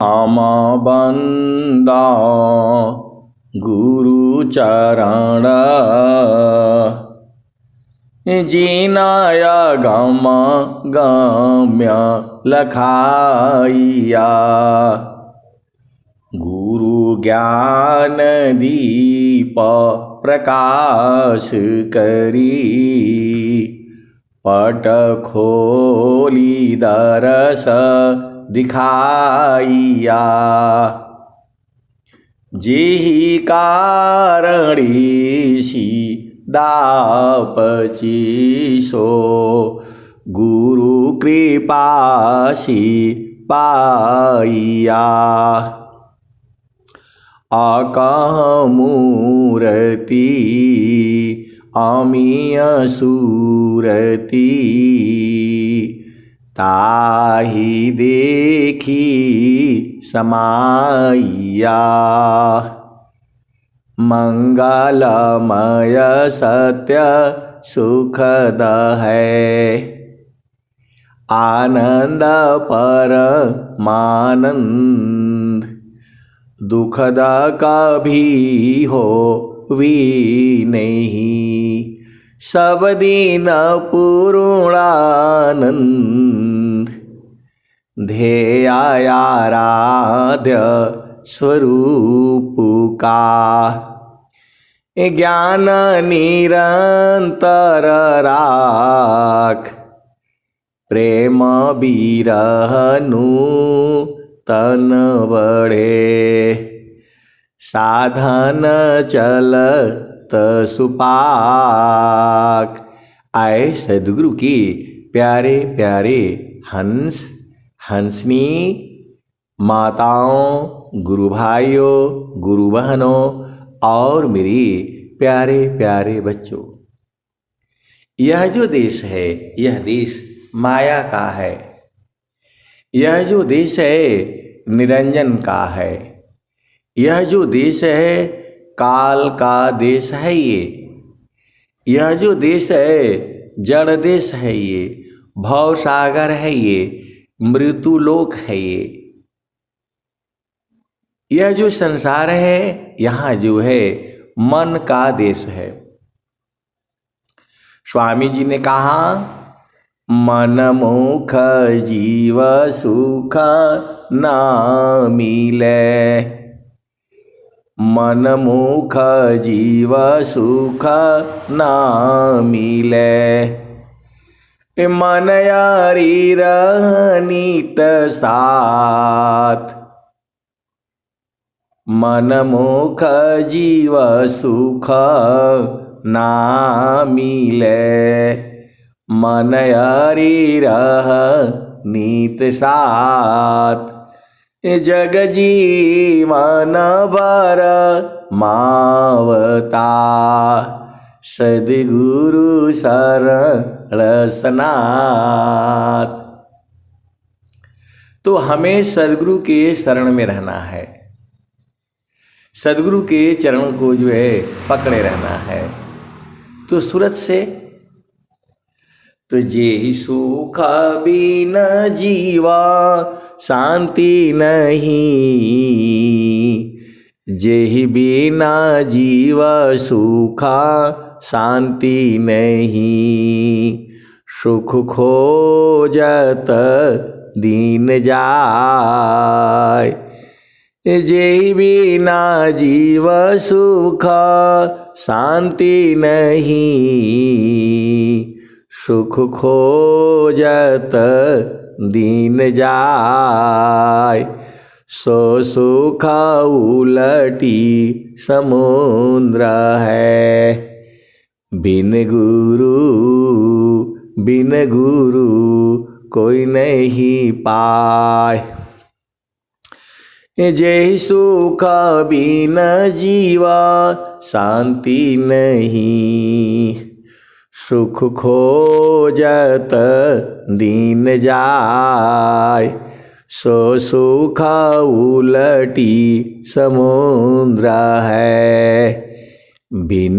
हम बंदा गुरु चरण जीनाया गम गम्य लखाइया। गुरु ज्ञान दीप प्रकाश करी पट खोली दरस दिखाइया। जेहि कारणीसी दापचीसो गुरु कृपासी पाइया। आकह मूर्ति अमीय सूरति ताहि देखी समाइया। मंगलमय सत्य सुखद है आनंद परमानंद। दुखद कभी हो भी नहीं सब दिन पूर्णानंद। ध्येयाराध्य स्वरूप का ज्ञान निरंतर राख। प्रेम बिरहनु तन बढ़े साधन चलत सुपाक। आए सद्गुरु के प्यारे प्यारे हंस हंसनी माताओं, गुरु भाइयों, गुरु बहनों और मेरे प्यारे प्यारे बच्चों। यह जो देश है यह देश माया का है। यह जो देश है निरंजन का है। यह जो देश है काल का देश है। यह जो देश है जड़ देश है। ये भव सागर है। ये मृत्यु लोक है। यह जो संसार है यहाँ जो है मन का देश है। स्वामी जी ने कहा मन मुख जीव सुख न मिले। मन मुख जीव सुख न मिले। मन यारी रहनीत साथ। मन मुख जीव सुख ना मिले। मन यारी रहनीत साथ। जग जीवन भर मावता सद्गुरु शरण सनाथ। तो हमें सद्गुरु के शरण में रहना है। सद्गुरु के चरण को जो है पकड़े रहना है। तो सूरत से तो जेहि सुख बिन जीवा शांति नहीं। जेहि बिना जीव सुखा शांति नहीं। सुख खोजत दीन जाय। जेहि बिना जीव सुख शांति नहीं। सुख खोजत दीन जाय। सो सुख उलटी समुद्र है। बिन गुरु कोई नहीं पाए। जेहि सुख बिन जीवा शांति नहीं। सुख खोजत दीन जाय। सो सुख उलटी समुद्र है। बिन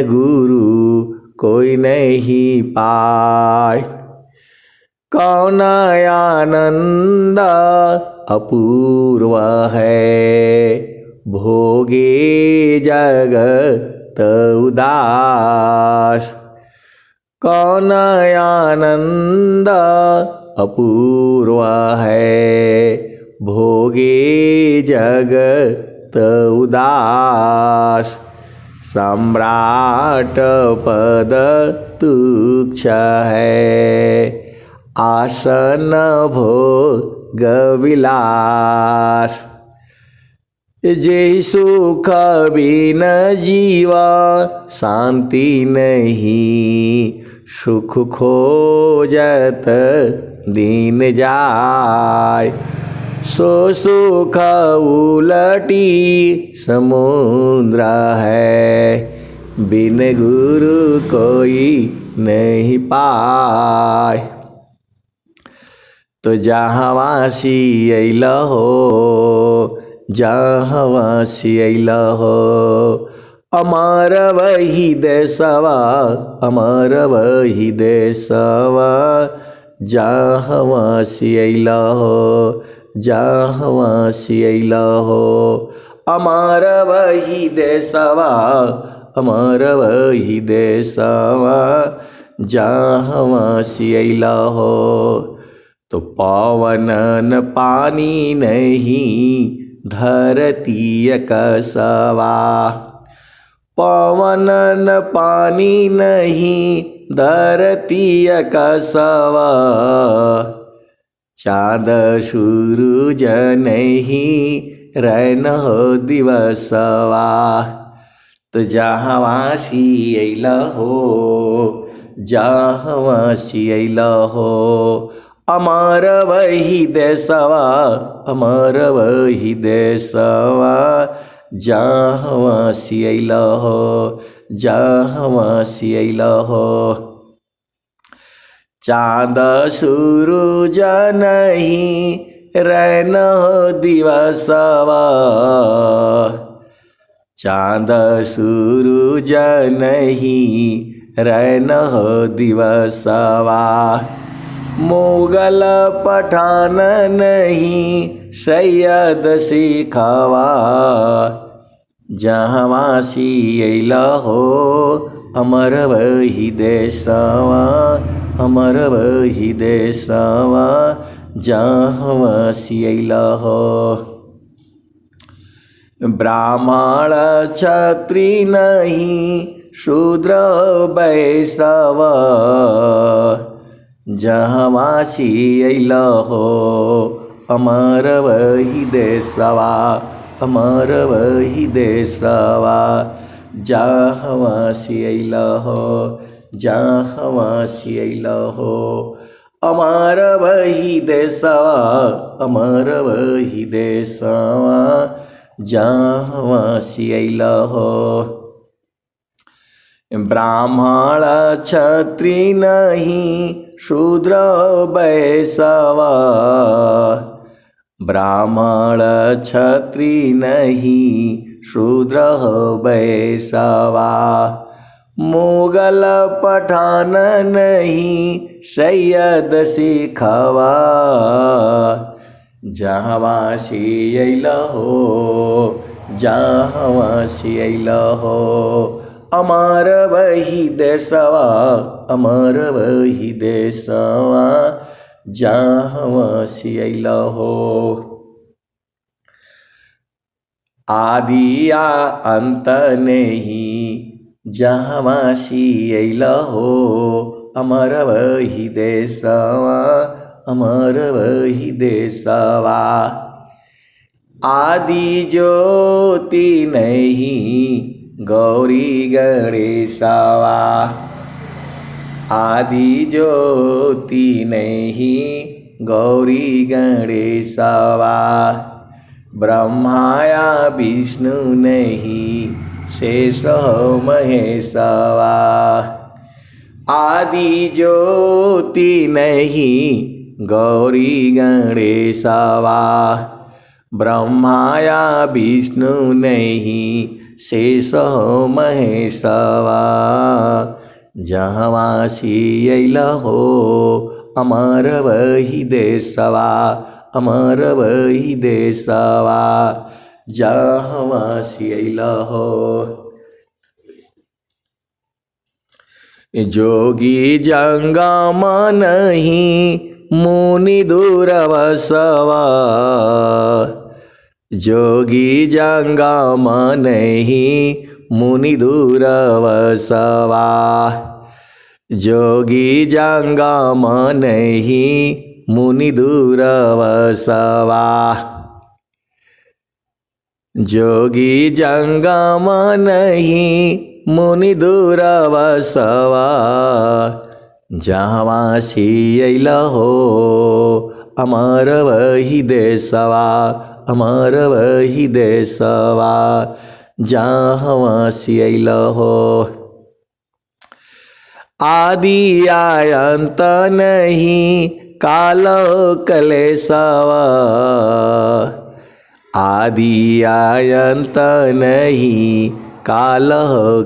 गुरु कोई नहीं पाए। कौन आनंद अपूर्व है, भोगे जगत उदास। कौन आनंद अपूर्व है, भोगे जगत उदास। सम्राट पद तुच्छ है, आसन भोग विलास। जे सुख बिन जीवा शांति नहीं, सुख खोजत दीन जाय। सो सुख उलटी समुद्र है, बिन गुरु कोई नहीं पाय। तो जहाँ वासी अइल हो, जहाँ वासी अइल हो, अमर वही देशवा, अमर वही देशवा। जहाँ वासी अइल हो, जहाँ वासी अइल हो, अमर वही देशवा, अमर वही देशवा। जहाँ वासी अइल हो। तो पवन न पानी नहीं, धरती कसवा। पवन न पानी नहीं, धरती कसवा। चाँद सूरज नहीं, रैन हो दिवसवा। तो जहाँ वासी अइल हो, जहाँ वासी अइल हो, अमर वही देशवा, अमर वही देशवा। जहाँ वासी अइल हो, जहाँ वासी अइल हो। चाँद सूरज नहीं, रैन हो दिवसवा। चाँद सूरज नहीं, रैन हो दिवसवा। मुगल पठान नहीं, सैयद सिखवा। जहाँ वासी अइल हो, अमर वही देशवा, अमर वही देशवा। जहाँ वासी अइल हो। ब्राह्मण क्षत्रिय नहीं, शूद्र वैश्य। जहाँ वासी अइल हो, अमर वही देशवा, अमर वही देशवा। जहाँ वासी अइल हो, जहाँ वासी अइल हो, अमर वही देशवा, अमर वही देशवा। जहाँ वासी अइल हो। ब्राह्मण क्षत्रिय नहीं, शूद्र वैश्य। ब्राह्मण क्षत्रिय नहीं, शूद्र वैश्य। मुगल पठान नहीं, सैयद सिखवा। जहाँ वासी अइल हो, जहाँ वासी अइल हो, अमर वही देशवा, अमर वही देशवा। जहाँ वासी अइल हो। आदि या अंत नहीं, जहाँ वासी अइल हो, अमर वही देशवा, अमर वही देशवा। आदि ज्योति नहीं, गौरी गणेशवा। आदि ज्योति नहीं, गौरी गणेशवा। ब्रह्माया विष्णु नहीं, शेष महेशवा। आदि ज्योति नहीं, गौरी गणेशवा। ब्रह्माया विष्णु नहीं, शेष महेशवा। जहाँ वासी अइल हो, अमर वही देशवा, अमर वही देशवा, जहवा सियला हो। जोगी जंगम नहीं मुनि दुर्वसवा, जोगी जंगम नहीं मुनि दुर्वसवा, जोगी जंगम नहीं मुनि दुर्वसवा, जोगी जंगम नहीं मुनि दुर्वसवा, जहाँ सियल हो अमर वही देशवा, अमर वही देशवा, जहाँ सियल हो। आदि आयंत नहीं काल कलेशवा, आदि आयंत नहीं काल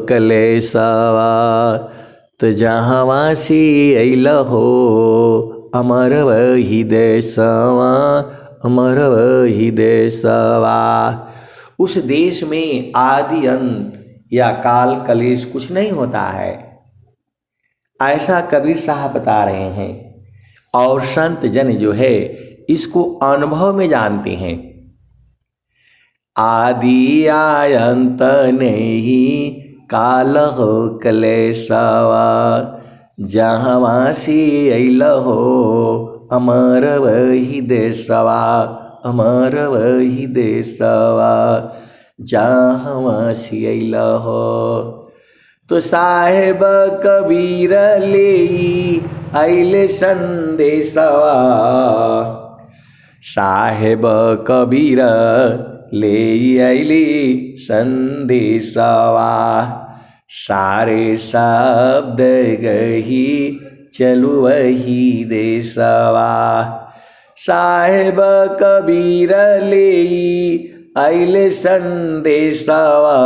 कलेशवा, तो जहाँ सियल हो अमर वही देशवा, अमर वही देशवा। उस देश में आदि अंत या काल कलेश कुछ नहीं होता है, ऐसा कबीर साहब बता रहे हैं। और संत जन जो है इसको अनुभव में जानते हैं। आदि आयंत नहीं काल हो कलेशवा, जहाँ सियल हो अमर वही देशवा, अमर वही देशवा, जहाँ सियल हो। तो साहेब कबीर ले आइले संदेशवा, साहेब कबीर ले आइले संदेशवा, सारे शब्द गही चलु वही देशवा, साहेब कबीर ले आइले संदेशवा,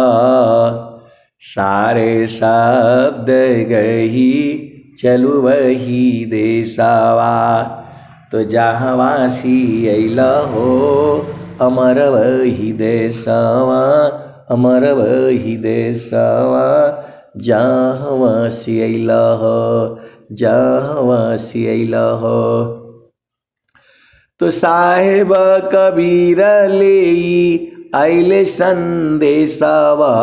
सारे शब्द गही चलु वही देशवा, तो जहाँ सियल हो अमर वही देशवा, अमर वही देशवा, जहाँ सियल हो, जहाँ सियल हो। तो साहेब कबीर ले आइले संदेशवा,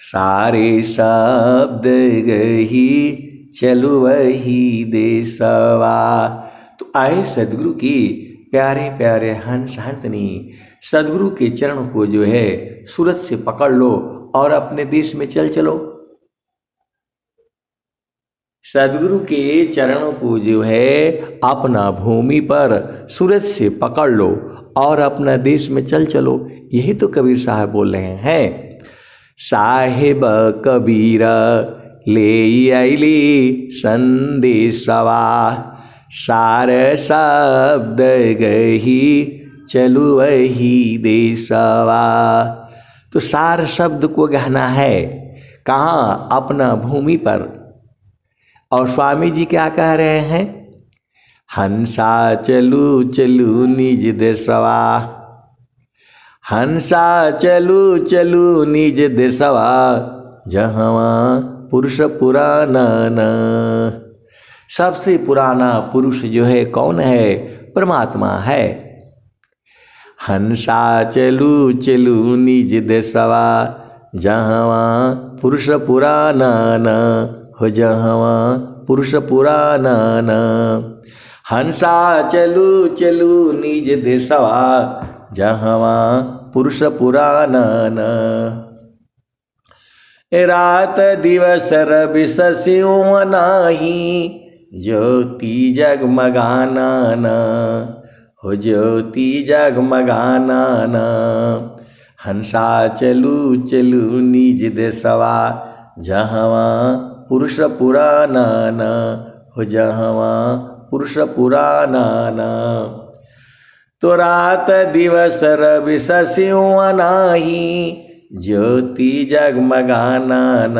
सारे शब्द गही चलु वही देशवा। तो आए सदगुरु की प्यारे प्यारे हंस हंसनी, सदगुरु के चरण को जो है सूरत से पकड़ लो और अपने देश में चल चलो। सदगुरु के चरणों को जो है अपना भूमि पर सूरत से पकड़ लो और अपना देश में चल चलो। यही तो कबीर साहब बोल रहे हैं। साहेब कबीर ले आइली संदेशवा, सारे शब्द गही चलु वही देशवा। तो सार शब्द को गहना है कहाँ? अपना भूमि पर। और स्वामी जी क्या कह रहे हैं? हंसा चलू चलू निज देशवा, हंसा चलू चलू निज देशवा, जहाँ पुरुष पुराना न। सबसे पुराना पुरुष जो है कौन है? परमात्मा है। हंसा चलू चलू निज देशवा, जहाँ पुरुष पुराना न हो, जहाँ पुरुष पुराना न। हंसा चलू चलू निज देशवा, जहाँ पुरुष पुराना न। रात दिवस रवि शशियों नाही, ज्योति जगमगाना न हो, ज्योति जगमगाना न। हंसा चलू चलू निज देशवा, जहाँ पुरुष पुराना न हो, जहाँ पुरुष पुराना न। तो रात दिवस रवि शशियों नाही, ज्योति जगमगाना न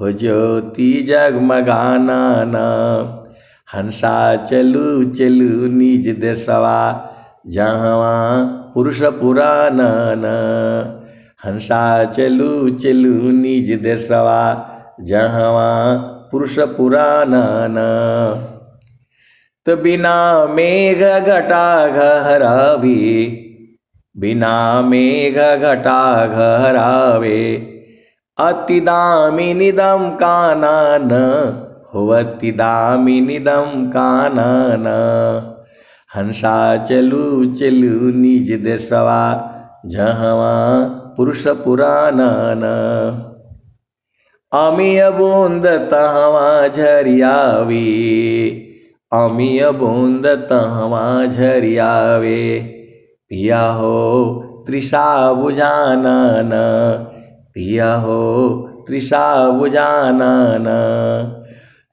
हो, ज्योति जगमगाना न। हंसा चलू चलू निज देशवा जहवा पुरुष पुरानन। हंसा चलू चलू निज देशवा जहवा पुरुष पुरानन। तो बिना मेघ घटा घहरावे, बिना मेघ घटा घहरावे, अति दामिनिदं कानन होवति दामिनिदं कानन। हंसा चलू चलू निज देशवा जहवा पुरुष पुरानन। अमिय बूंद तहवा झरियावे, अमिय बूंद तहवा झरियावे, पिया हो तृषा बुझानन, पिया हो तृषा बुझानन।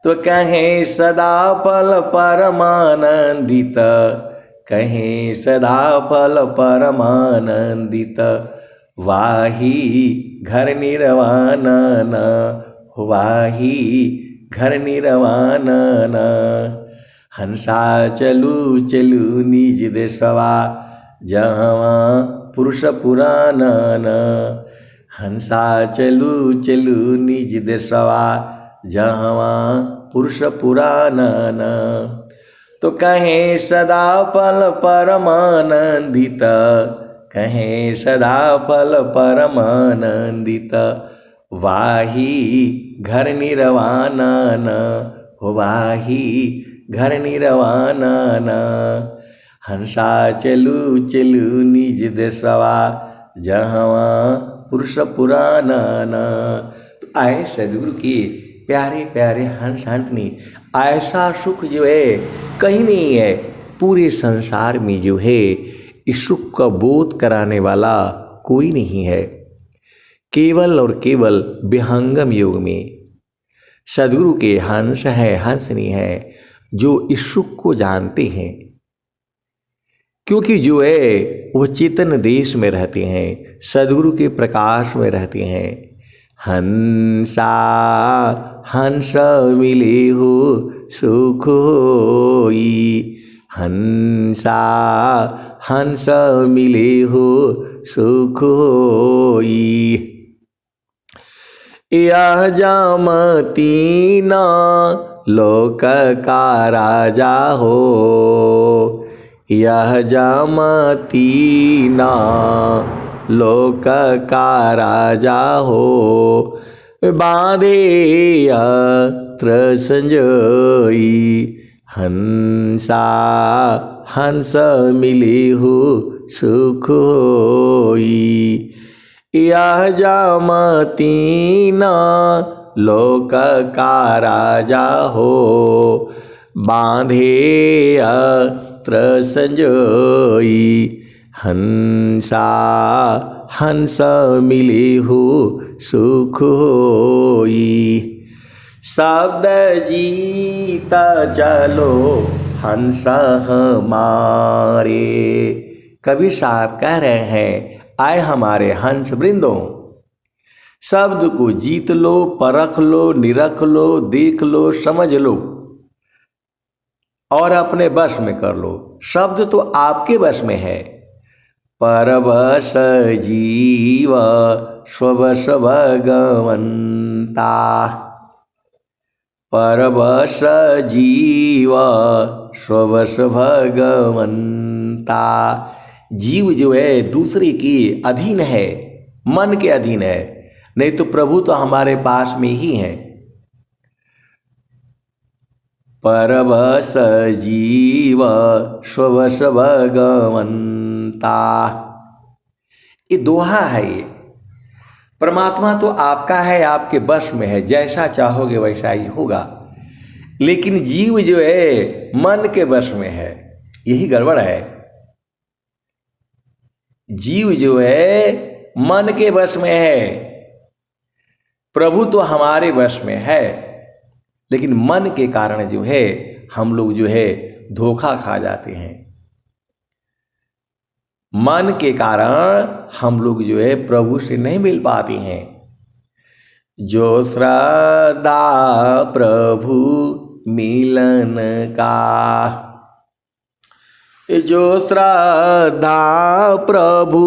तो कहें सदा फल परमानंदित, कहें सदा फल परमानंदित, वाही घर निर्वाणन, वाही घर निर्वाणन। हंसा चलू चलू निज देशवा जहवा पुरुष पुरानन। हंसा चलू चलू निज देशवा जहवा पुरुष पुरानन। तो कहें सदा फल परमानंदित, कहें सदा फल परमानंदित, वाही घर निर्वाणन, वाही घर निर्वाणन। हंसा चलू चलू निज देशवा जहवा पुरुष पुरानन। तो आए सदगुरु की प्यारे प्यारे हंस हंसनी, ऐसा सुख जो है कहीं नहीं है पूरे संसार में, जो है इस सुख का बोध कराने वाला कोई नहीं है। केवल और केवल विहंगम योग में सदगुरु के हंस है, हंसनी है, जो इस सुख को जानते हैं। क्योंकि जो है वह चेतन देश में रहते हैं, सदगुरु के प्रकाश में रहते हैं। हंसा हंस मिले हो सुख होई, हंसा हंस मिले हो सुख होई। यह जामती ना लोक का राजा हो, यह जामती ना लोक का राजा हो। बांधे यत्र संजोई, हंसा हंस मिले हो सुख होई। यह जामती ना लोक का राजा हो, बांधे यत्र संजोई। हंसा हंस मिले हो सुख होई। शब्द जीत चलो हंस हमारे। कबीर साहब कह रहे हैं, आए हमारे हंस वृंदों, शब्द को जीत लो, परख लो, निरख लो, देख लो, समझ लो और अपने वश में कर लो। शब्द तो आपके वश में है। परवश जीव स्ववश भगवंता, परवश जीव स्ववश भगवंता। जीव जो है दूसरे के अधीन है, मन के अधीन है, नहीं तो प्रभु तो हमारे पास में ही है। परवश जीव स्ववश भगवंता, ये दोहा है। ये परमात्मा तो आपका है, आपके वश में है, जैसा चाहोगे वैसा ही होगा। लेकिन जीव जो है मन के वश में है, यही गड़बड़ है। जीव जो है मन के वश में है, प्रभु तो हमारे वश में है, लेकिन मन के कारण जो है हम लोग जो है धोखा खा जाते हैं। मन के कारण हम लोग जो है प्रभु से नहीं मिल पाते हैं। जो श्रद्धा प्रभु मिलन का। जो श्रद्धा प्रभु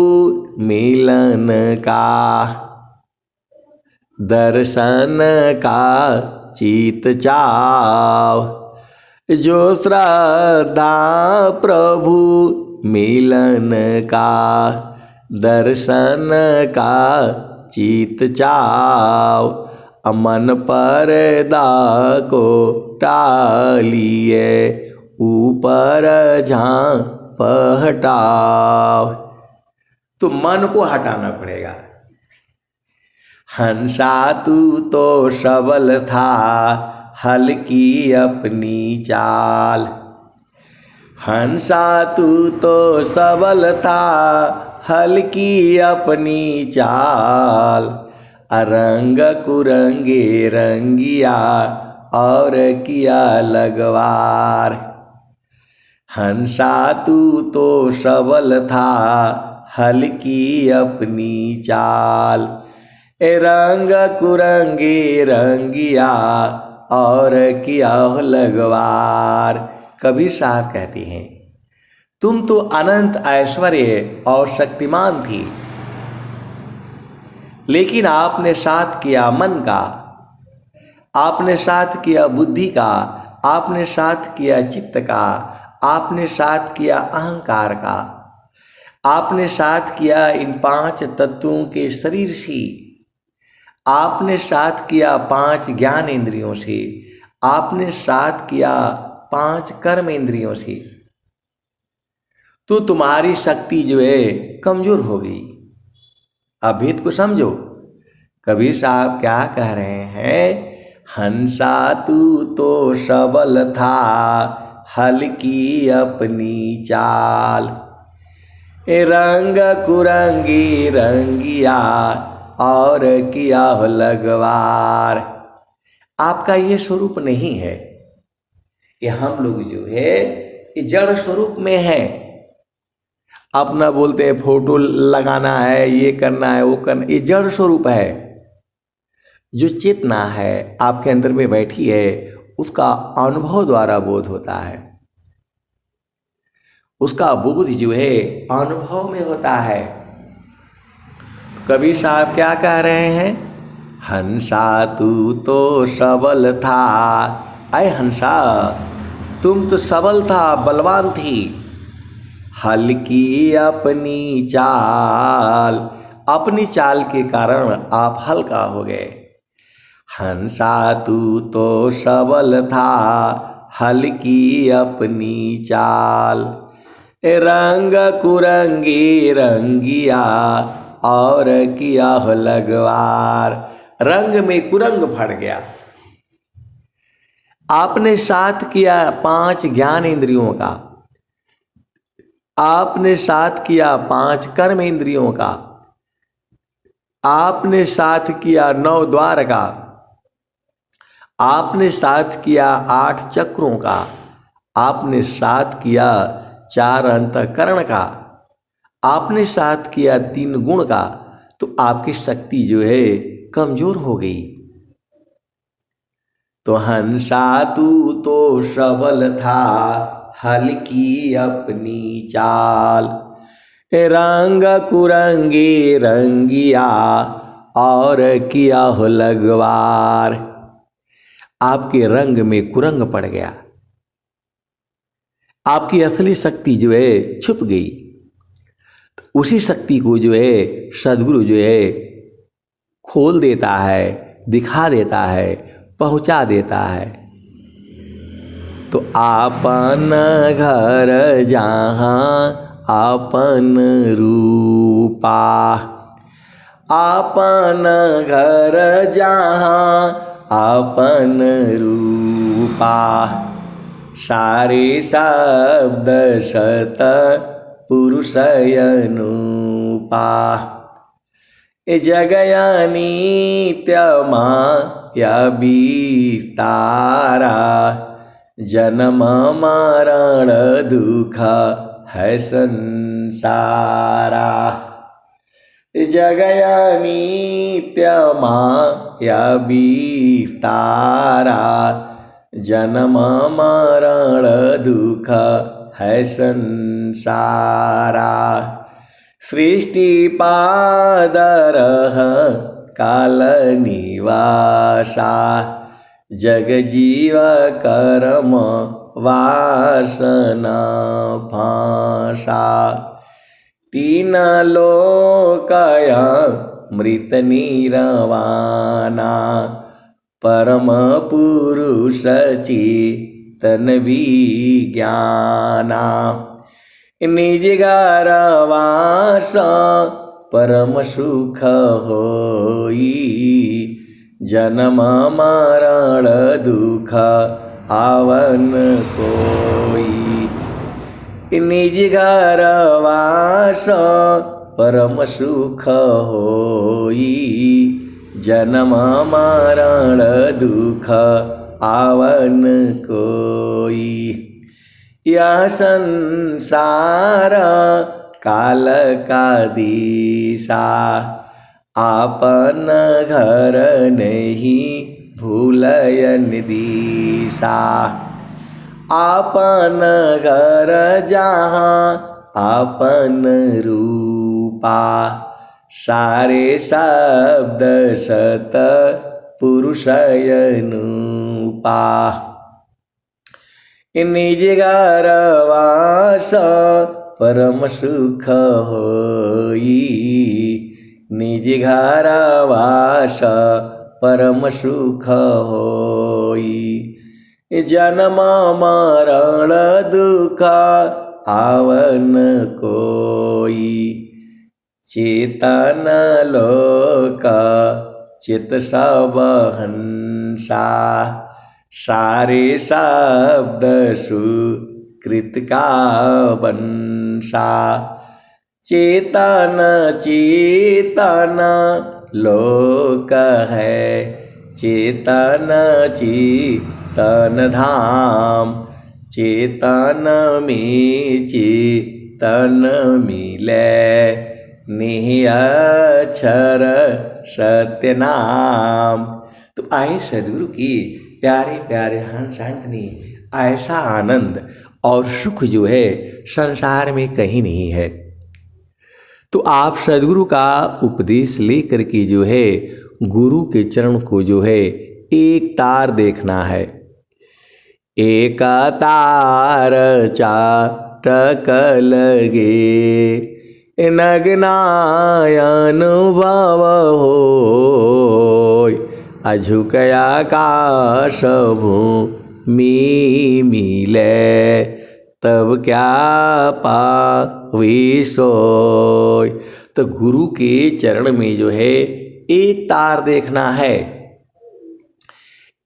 मिलन का, दर्शन का चित चाव। जो श्रद्धा प्रभु मिलन का, दर्शन का चित चाव। मन पर्दा को टालिए, ऊपर झांप हटाओ। तो मन को हटाना पड़ेगा। हंसा तू तो सबल था, हल्की अपनी चाल। हंसा तू तो सबल था, हल्की अपनी चाल। रंग कुरंगे रंगिया और किया लगवार। हंसा तू तो सबल था, हल्की अपनी चाल। रंग कुरंगे रंगिया और किया लगवार। कबीर साहब कहते हैं, तुम तो अनंत ऐश्वर्य और शक्तिमान थी, लेकिन आपने साथ किया मन का, आपने साथ किया बुद्धि का, आपने साथ किया चित्त का, आपने साथ किया अहंकार का, आपने साथ किया इन 5 तत्वों के शरीर से, आपने साथ किया 5 ज्ञान इंद्रियों से, आपने साथ किया 5 कर्म इंद्रियों से। तो तुम्हारी शक्ति जो है कमजोर हो गई। अब भेद को समझो। कबीर साहब क्या कह रहे हैं? हंसा तू तो सबल था, हल्की अपनी चाल। रंग कुरंगी रंगिया और किया लगवार। आपका ये स्वरूप नहीं है। ये हम लोग जो है ये जड़ स्वरूप में है। अपना बोलते हैं फोटो लगाना है, ये करना है, वो करना, ये जड़ स्वरूप है। जो चेतना है आपके अंदर में बैठी है, उसका अनुभव द्वारा बोध होता है। उसका बोध जो है अनुभव में होता है। तो कबीर साहब क्या कह रहे हैं? हंसा तू तो सबल था। अय हंसा, तुम तो सबल था, बलवान थी। हल्की अपनी चाल, अपनी चाल के कारण आप हल्का हो गए। हंसा तू तो सबल था, हल्की अपनी चाल। रंग कुरंगी रंगिया और किया लगवार। रंग में कुरंग फट गया। आपने साथ किया 5 ज्ञान इंद्रियों का, आपने साथ किया 5 कर्म इंद्रियों का, आपने साथ किया 9 द्वार का, आपने साथ किया 8 चक्रों का, आपने साथ किया 4 अंतःकरण का, आपने साथ किया 3 गुण का। तो आपकी शक्ति जो है कमजोर हो गई। तो हंसा तू तो सबल था, हल्की अपनी चाल। रंग कुरंगी रंगिया और किया हो लगवार। आपके रंग में कुरंग पड़ गया। आपकी असली शक्ति जो है छुप गई। उसी शक्ति को जो है सद्गुरु जो है खोल देता है, दिखा देता है, पहुंचा देता है। तो आपन घर जहाँ आपन रूपा, आपन घर जहाँ आपन रूपा। सारे शब्द सत पुरुष अनुपा। ए जगया नित्य माया विस्तारा। जन्म मरण दुख है संसारा। जगया नित्य माया विस्तारा। जन्म मरण दुख है संसारा। सृष्टि पादरह काल निवासा। जग जीव कर्म वासना फांसा। तीन लोकया मृत निरवाना। परम पुरुष चेतन विज्ञाना। निज घर वास परम सुख होई। जन्म मरण दुख आवन कोई। निज घर वास परम सुख होई। जन्म मरण दुख आवन कोई। यह संसार काल का दिशा। आपन घर नहीं भूलयन दिशा। आपन घर जहाँ आपन रूपा। सारे शब्द सत पुरुषयनुपा। निज घर वास परम सुख होई। निज घर वास परम सुख होई। जन्म मरण दुख आवन कोई। चेतन लोक चित सब हंसा। सारे शब्द सुकृत का वंशा। चेतन चेतन लोक है। चेतन चेतन धाम। चेतन में चेतन मिले। निहिअक्षर सत्य नाम। तो आए सदगुरु की प्यारे प्यारे हंस हंसनी, ऐसा आनंद और सुख जो है संसार में कहीं नहीं है। तो आप सदगुरु का उपदेश लेकर के जो है गुरु के चरण को जो है एक तार देखना है। एक तार चाटक लगे। नग्नाय अनुभव होय। अझुक आकाश भूमि मिले। तब क्या पावे सोय। तो गुरु के चरण में जो है एक तार देखना है।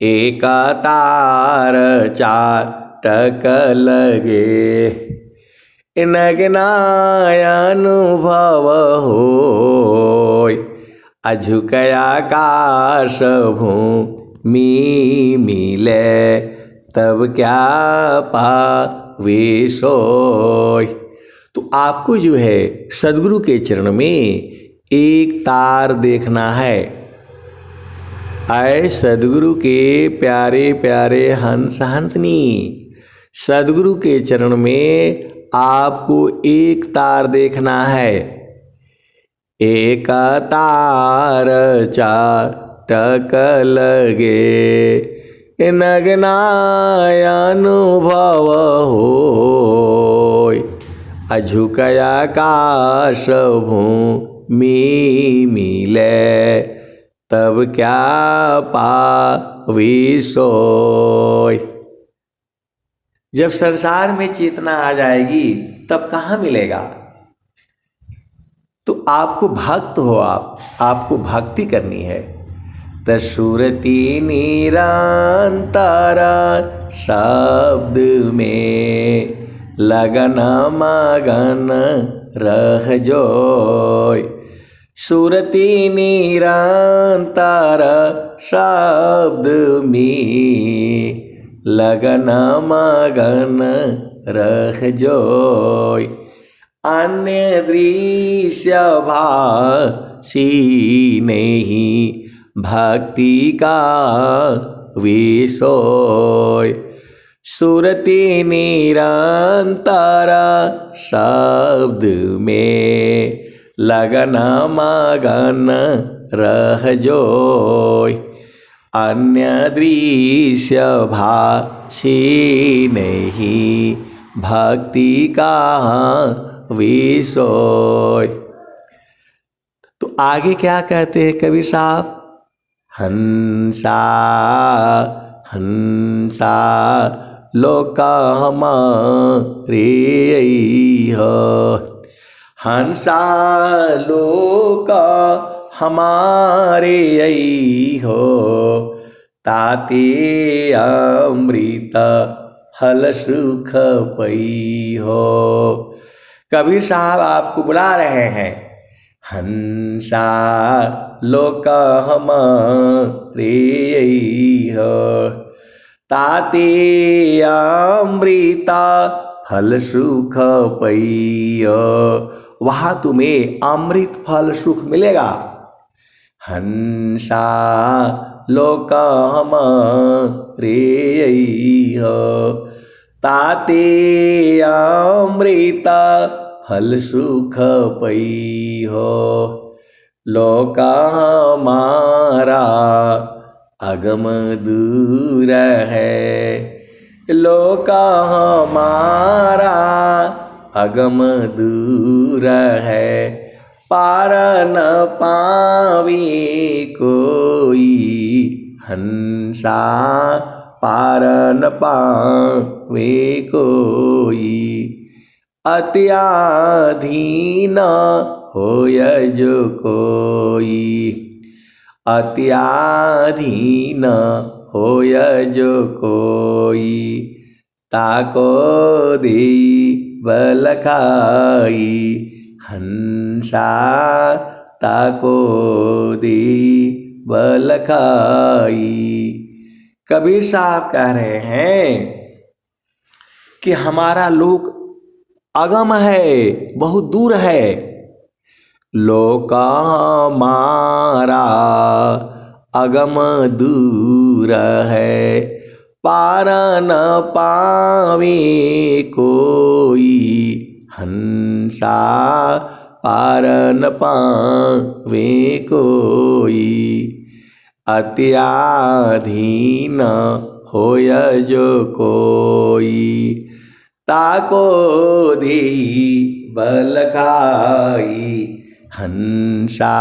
एक तार चाटक लगे। नग्नाय अनुभव होय। अझुक आकाश भूमि मिले। तब क्या पावे सोय। तो आपको जो है सदगुरु के चरण में एक तार देखना है। आए सदगुरु के प्यारे प्यारे हंस हंसनी, सदगुरु के चरण में आपको एक तार देखना है। एक तार चाटक लगे। नग्नाय अनुभव होय। अझुक आकाश भूमि मिले। तब क्या पावे सोय। जब संसार में चेतना आ जाएगी तब कहाँ मिलेगा। तो आपको भक्त हो, आपको भक्ति करनी है। तसुरति निरंतर शब्द में लगन मगन रह जोय। सुरति निरंतर शब्द में लगन मगन रह जोय। अन्य दृश्य भाषी नहीं भक्ति का विसोय। सुरति निरंतर शब्द में लगन मगन रह जोय। अन्य दृश्य भाषी नहीं भक्ति का विषय। तो आगे क्या कहते हैं कबीर साहब? हंसा हंसा लोका हमारे हो। हंसा लोका हमारे हो। ताते अमृत फल सुख पई हो। कबीर साहब आपको बुला रहे हैं। हंसा लोक हमारे हो। ताते अमृत फल सुख पई हो। वहाँ तुम्हें अमृत फल सुख मिलेगा। हंसा लोक हमारे हो। ताते अमृत फल सुख पई हो। लोक हमारा अगम दूर है। लोक हमारा अगम दूर है। पार न पावे कोई। हंसा पार न पावे कोई। अत्याधीन होय जो कोई। अत्याधीन होय जो कोई। ताको दे बल खाई। हंसा ताको दे बल खाई। कबीर साहब कह रहे हैं कि हमारा लोक अगम है, बहुत दूर है। लोक हमारा अगम दूर है। पार न पावे कोई। हंसा पार न पावे कोई। अत्याधीन होय जो कोई। ताको दी बल खाई। हंसा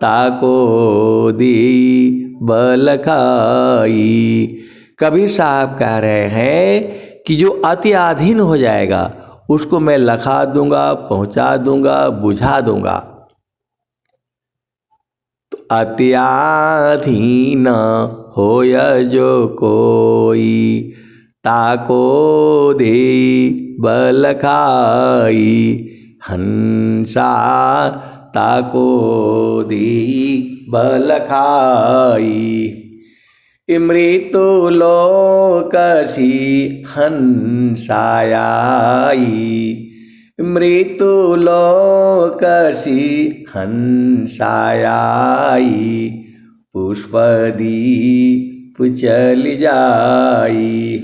ताको दी बल खाई। कबीर साहब कह रहे हैं कि जो अत्याधीन हो जाएगा उसको मैं लखा दूंगा, पहुंचा दूंगा, बुझा दूंगा। तो अत्याधीन होय जो कोई। ताको दे बल खाई। हंसा ताको दे बल खाई। मृत्यु लोकसी हंसायाई। मृत्यु लोकसी हंसायाई। पुष्पदीप चल जाई।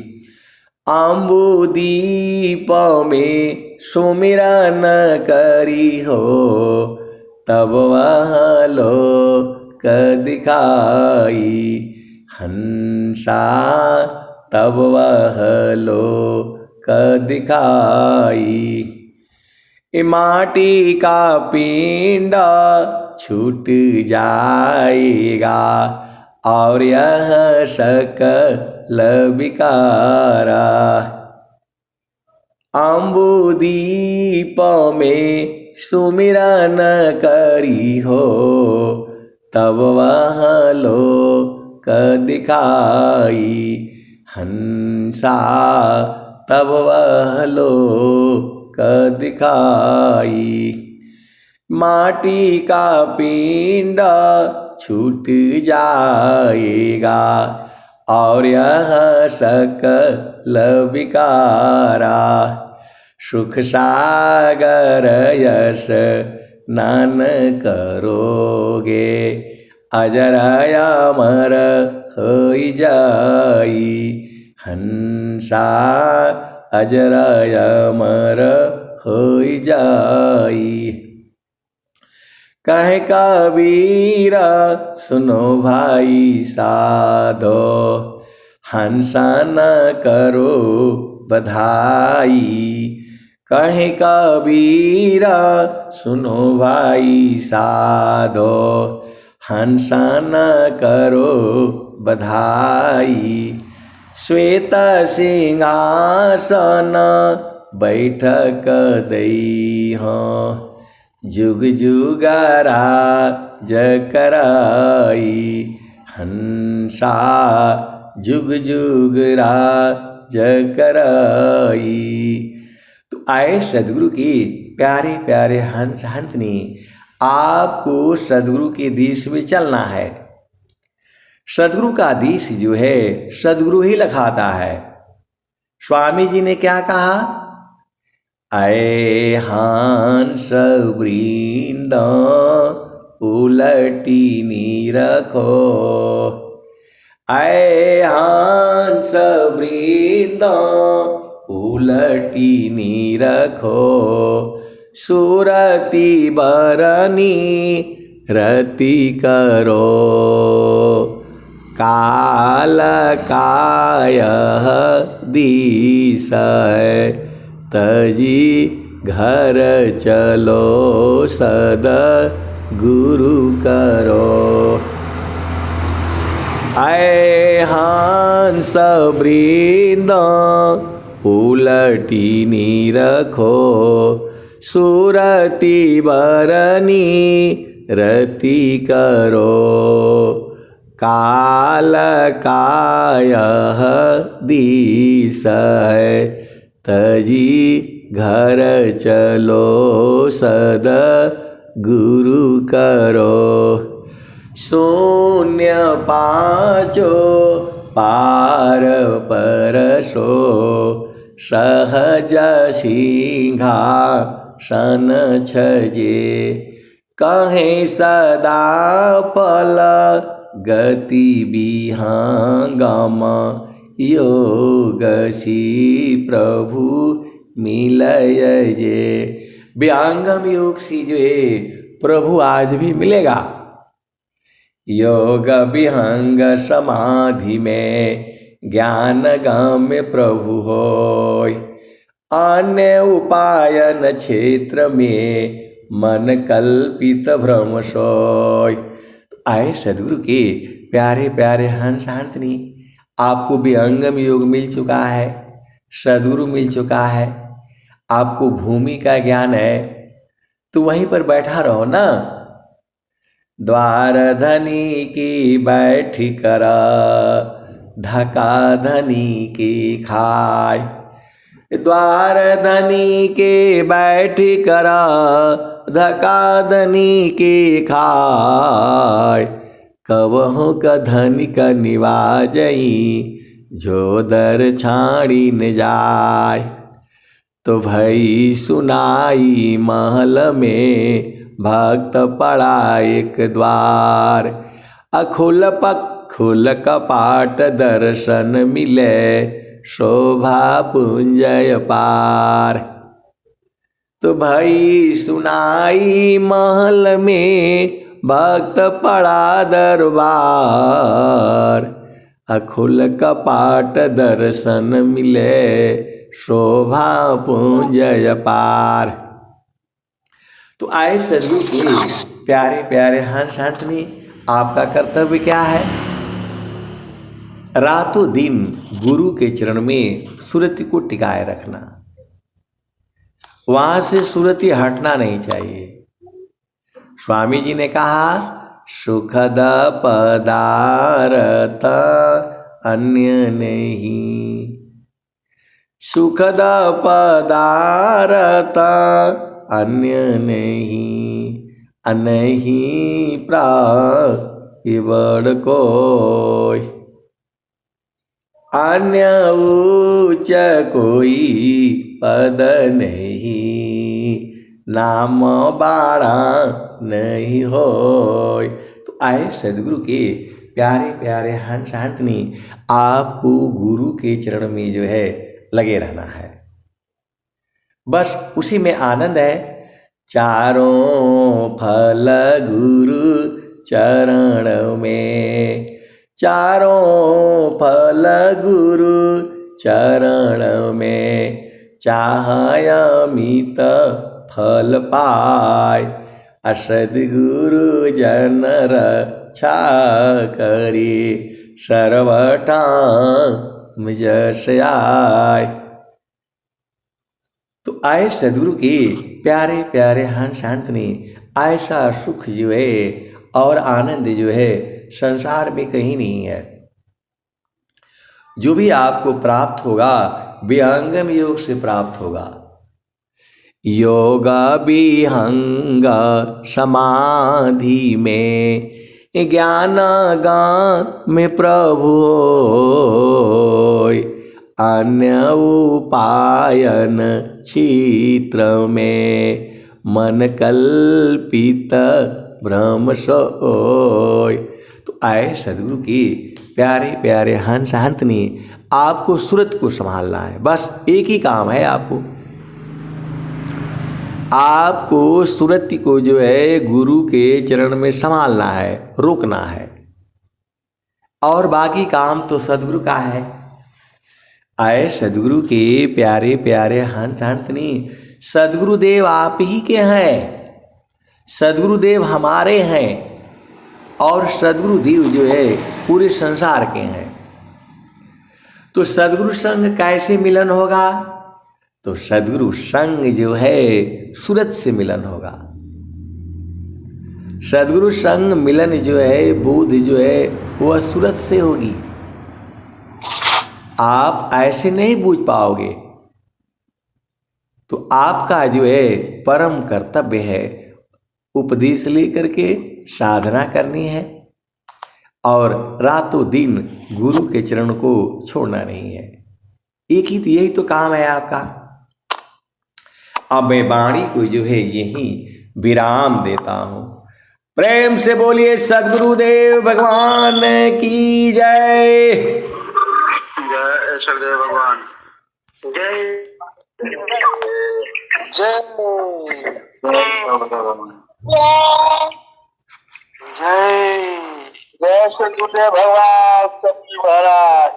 आम्बुदीप में सुमिरन करी हो। तब वह लोक दिखाई। हंसा तब वह लोक दिखाई। माटी का पिंड छूट जाएगा और यह सकल विकारा। आम्बुदीप में सुमिरन करी हो। तब वह लोक दिखाई। हंसा तब वह लोक दिखाई। माटी का पिंड छूट जाएगा और यह सकल विकारा। सुख सागर यश स्नान करोगे। अजर अमर होई जाई, हंसा अजर अमर होई जाई। कहे कबीर सुनो भाई साधो, हंसा न करो बधाई। कहे कबीर सुनो भाई साधो, हंसा न करो बधाई। श्वेत सिंहासन बैठक दई हों, जुग जुगरा जकराई, हंसा जुग जुगरा जकराई। तो आए सदगुरु की प्यारे प्यारे हंस हंसनी, आपको सदगुरु के देश में चलना है। सदगुरु का देश जो है सदगुरु ही लखाता है। स्वामी जी ने क्या कहा? आए हंस वृंद उलटी नी रखो, आए हंस वृंद उलटी नी रखो। सुरति बरनी रति करो, काल काय दिस तजी घर चलो सद गुरु करो। आए हंस वृंद उलटी नी रखो, सुरति बरनी रति करो। काल काय दिस तजी घर चलो सद गुरु करो। शून्य पाचो पार परसो, सहज सिंहासन छजे। कहे सदा पल गति विहंगम, योग सी प्रभु मिलय जे। विहंगम योग सी जो है प्रभु आज भी मिलेगा। योग विहंग समाधि में ज्ञान गम्य प्रभु होय। अन्य उपायन क्षेत्र में मन कल्पित भ्रम सोय। तो आए सदगुरु के प्यारे प्यारे हंस हंसनी, आपको विहंगम योग मिल चुका है, सदगुरु मिल चुका है, आपको भूमि का ज्ञान है, तो वहीं पर बैठा रहो ना। द्वार धनी की बैठी कर धका धनी की खाय। द्वार धनी के बैठी कर धका धनी की खाय। कबहु का धनिक निवाजई, जो दर छाड़ी न जाय। तो भई सुनाई महल में भक्त पड़ा एक द्वार। खुल कपाट दर्शन मिले, शोभा पुंजय पार। तो भई सुनाई महल में भक्त पड़ा दरबार। खुल कपाट दर्शन मिले, शोभा पुंजय पार। तो आए सदगुरु के प्यारे प्यारे हंस हंसनी, आपका कर्तव्य क्या है? रातों दिन गुरु के चरण में सुरति को टिकाए रखना, वहां से सुरति हटना नहीं चाहिए। स्वामी जी ने कहा, सुखद पदारथ अन्य नहीं, सुखद पदारथ अन्य नहीं, अनहि प्राण कोई। अन्य उच्च कोई पद नहीं, नाम बाड़ा नहीं होय। तो आए सदगुरु के प्यारे प्यारे हंस हंसनी आपको गुरु के चरण में जो है लगे रहना है, बस उसी में आनंद है। चारों फल गुरु चरण में, चारों फल गुरु चरण में, चाहय अमित फल पाय, सद्गुरु जन रक्षा करी, सर्वठाम जस आय। तो आए सद्गुरु के प्यारे प्यारे हंस हंसनी, ऐसा सुख जो है और आनंद जो है संसार में कहीं नहीं है। जो भी आपको प्राप्त होगा विहंगम योग से प्राप्त होगा। योग विहंग समाधि में, ज्ञान गान में प्रभु होय, अन्य उपायन चित्र में, मन कल्पित भ्रम सोय। तो आए सद्गुरु की प्यारे प्यारे हंस हंसनी, आपको सूरत को संभालना है, बस एक ही काम है आपको सूरत को जो है गुरु के चरण में संभालना है, रोकना है, और बाकी काम तो सद्गुरु का है। आए सद्गुरु के प्यारे प्यारे हंस हंसनी, सद्गुरुदेव आप ही के हैं, सद्गुरुदेव हमारे हैं, और सद्गुरुदेव जो है पूरे संसार के हैं। तो सद्गुरु संग कैसे मिलन होगा? तो सद्गुरु संग जो है सूरत से मिलन होगा। सद्गुरु संग मिलन जो है बोध जो है वह सूरत से होगी। आप ऐसे नहीं बूझ पाओगे। तो आपका जो है परम कर्तव्य है उपदेश लेकर के साधना करनी है, और रातों दिन गुरु के चरण को छोड़ना नहीं है। एक ही यही तो काम है आपका। अब मैं वाणी को जो है यही विराम देता हूं। प्रेम से बोलिए सद्गुरुदेव भगवान की जय। जय सद्गुरुदेव भगवान, जय जय जय जय सद्गुरुदेव भगवान सच्ची महाराज।